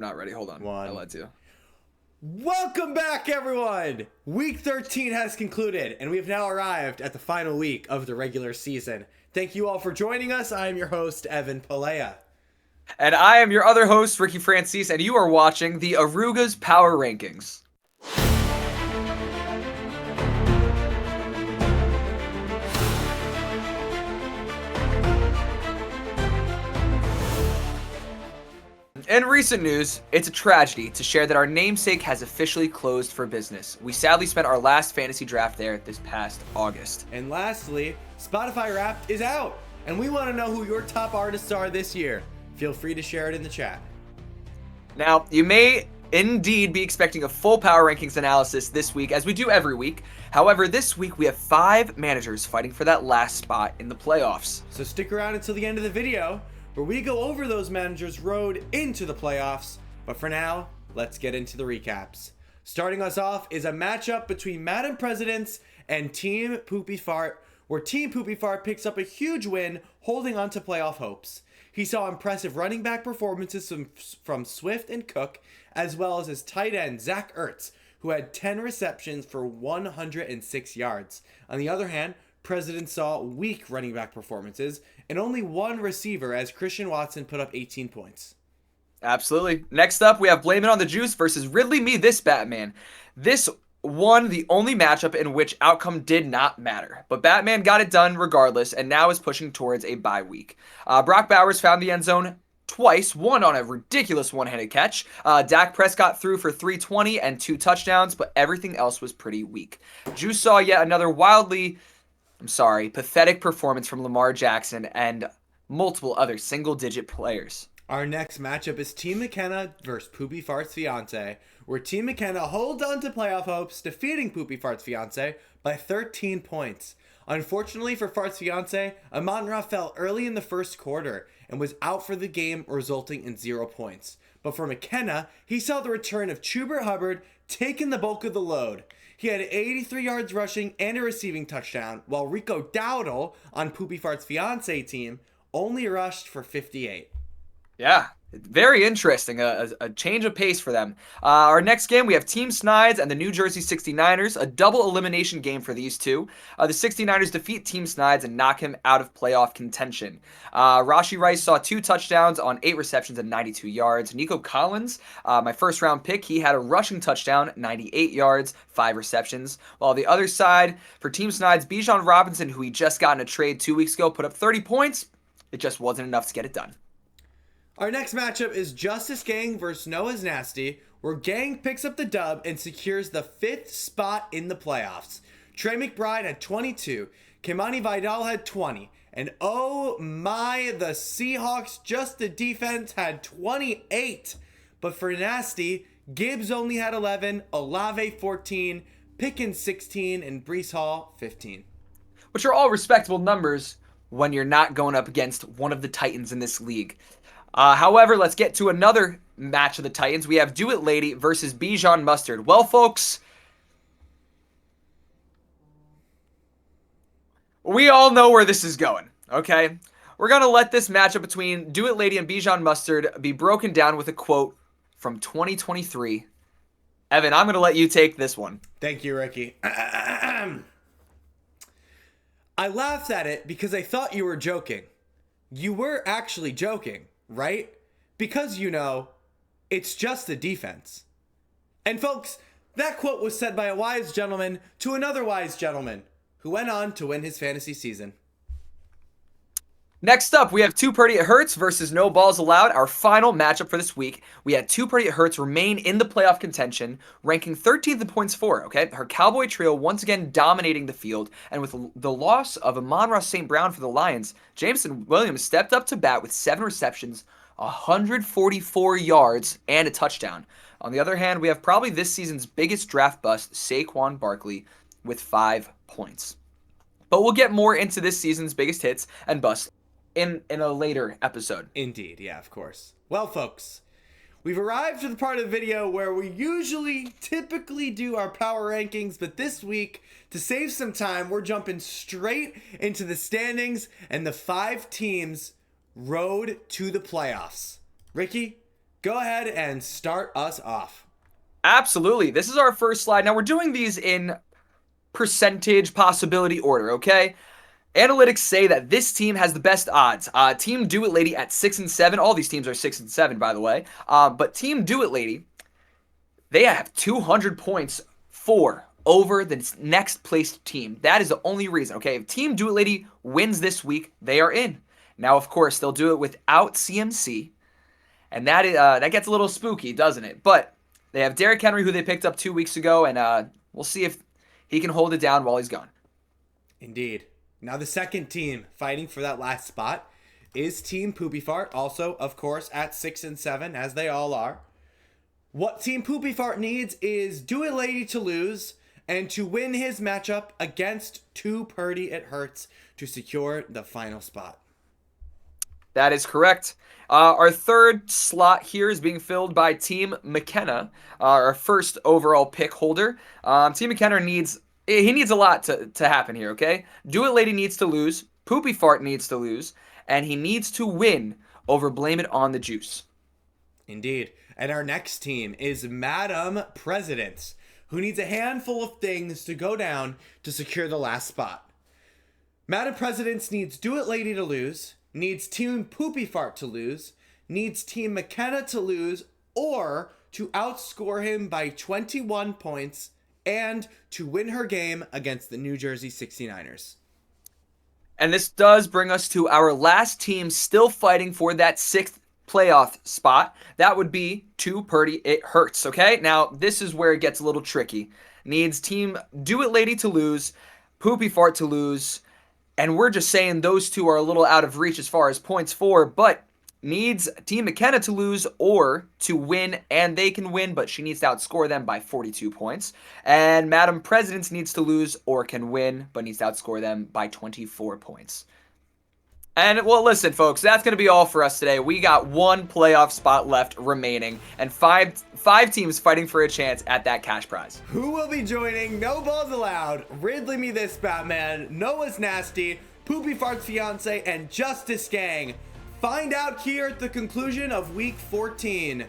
Not ready. Hold on. I lied to you. Welcome back, everyone! Week 13 has concluded, and we have now arrived at the final week of the regular season. Thank you all for joining us. I am your host, Evan Palea. And I am your other host, Ricky Francis, and you are watching the Aruga's Power Rankings. In recent news, it's a tragedy to share that our namesake has officially closed for business. We sadly spent our last fantasy draft there this past August. And lastly, Spotify Wrapped is out, and we want to know who your top artists are this year. Feel free to share it in the chat. Now, you may indeed be expecting a full Power Rankings analysis this week, as we do every week. However, this week we have 5 managers fighting for that last spot in the playoffs. So stick around until the end of the video, where we go over those managers' road into the playoffs. But for now, let's get into the recaps. Starting us off is a matchup between Madam Presidents and Team Poopy Fart, where Team Poopy Fart picks up a huge win, holding on to playoff hopes. He saw impressive running back performances from Swift and Cook, as well as his tight end, Zach Ertz, who had 10 receptions for 106 yards. On the other hand, President saw weak running back performances and only one receiver, as Christian Watson put up 18 points. Absolutely. Next up, we have Blame It on the Juice versus Ridley Me This Batman. This won the only matchup in which outcome did not matter, but Batman got it done regardless and now is pushing towards a bye week. Brock Bowers found the end zone twice, one on a ridiculous one-handed catch. Dak Prescott threw for 320 and 2 touchdowns, but everything else was pretty weak. Juice saw yet another pathetic performance from Lamar Jackson and multiple other single-digit players. Our next matchup is Team McKenna versus Poopy Fart's fiance, where Team McKenna holds on to playoff hopes, defeating Poopy Fart's fiance by 13 points. Unfortunately for Fart's fiance, Amon-Ra fell early in the first quarter and was out for the game, resulting in 0 points. But for McKenna, he saw the return of Chuba Hubbard taking the bulk of the load. He had 83 yards rushing and a receiving touchdown, while Rico Dowdle on Poopy Fart's fiance team only rushed for 58. Yeah, very interesting. A change of pace for them. Our next game, we have Team Snides and the New Jersey 69ers, a double elimination game for these two. The 69ers defeat Team Snides and knock him out of playoff contention. Rashee Rice saw 2 touchdowns on 8 receptions and 92 yards. Nico Collins, my first round pick, he had a rushing touchdown, 98 yards, 5 receptions. While the other side, for Team Snides, Bijan Robinson, who he just got in a trade 2 weeks ago, put up 30 points. It just wasn't enough to get it done. Our next matchup is Justice Gang versus Noah's Nasty, where Gang picks up the dub and secures the 5th spot in the playoffs. Trey McBride had 22, Kimani Vidal had 20, and oh my, the Seahawks, just the defense, had 28. But for Nasty, Gibbs only had 11, Olave 14, Pickens 16, and Breece Hall 15. Which are all respectable numbers when you're not going up against one of the Titans in this league. However, let's get to another match of the Titans. We have Do It Lady versus Bijan Mustard. Well, folks, we all know where this is going, okay? We're going to let this matchup between Do It Lady and Bijan Mustard be broken down with a quote from 2023. Evan, I'm going to let you take this one. Thank you, Ricky. I laughed at it because I thought you were joking. You were actually joking, right? Because, it's just the defense. And folks, that quote was said by a wise gentleman to another wise gentleman who went on to win his fantasy season. Next up, we have Too Pretty It Hurts versus No Balls Allowed, our final matchup for this week. We had Too Pretty It Hurts remain in the playoff contention, ranking 13th in points for, okay? Her Cowboy trio once again dominating the field, and with the loss of Amon-Ra St. Brown for the Lions, Jameson Williams stepped up to bat with 7 receptions, 144 yards, and a touchdown. On the other hand, we have probably this season's biggest draft bust, Saquon Barkley, with 5 points. But we'll get more into this season's biggest hits and busts in a later episode. Indeed, yeah, of course. Well, folks, we've arrived to the part of the video where we typically do our power rankings, but this week, to save some time, we're jumping straight into the standings and the 5 teams' road to the playoffs. Ricky, Go ahead and start us off. Absolutely. This is our first slide. Now we're doing these in percentage possibility order, okay? Analytics say that this team has the best odds. Team Do It Lady at 6 and 7. All these teams are 6 and 7, by the way. But Team Do It Lady, they have 200 points over the next placed team. That is the only reason, okay? If Team Do It Lady wins this week, they are in. Now, of course, they'll do it without CMC, and that gets a little spooky, doesn't it? But they have Derrick Henry, who they picked up 2 weeks ago, and we'll see if he can hold it down while he's gone. Indeed. Now the second team fighting for that last spot is Team Poopy Fart, also, of course, at 6 and 7, as they all are. What Team Poopy Fart needs is Do It Lady to lose and to win his matchup against Too Purdy It Hurts to secure the final spot. That is correct. Our third slot here is being filled by Team McKenna, our first overall pick holder. Team McKenna needs a lot to happen here, okay? Do It Lady needs to lose, Poopy Fart needs to lose, and he needs to win over Blame It on the Juice. Indeed. And our next team is Madam Presidents, who needs a handful of things to go down to secure the last spot. Madam Presidents needs Do It Lady to lose, needs Team Poopy Fart to lose, needs Team McKenna to lose, or to outscore him by 21 points, and to win her game against the New Jersey 69ers. And this does bring us to our last team still fighting for that 6th playoff spot. That would be Too Purdy It Hurts, okay? Now, this is where it gets a little tricky. Needs Team Do It Lady to lose, Poopy Fart to lose, and we're just saying those two are a little out of reach as far as points for, but needs Team McKenna to lose or to win, and they can win, but she needs to outscore them by 42 points. And Madam Presidents needs to lose or can win, but needs to outscore them by 24 points. And, well, listen, folks, that's going to be all for us today. We got one playoff spot left remaining, and five teams fighting for a chance at that cash prize. Who will be joining No Balls Allowed, Ridley Me This Batman, Noah's Nasty, Poopy Fart's Fiance, and Justice Gang? Find out here at the conclusion of Week 14.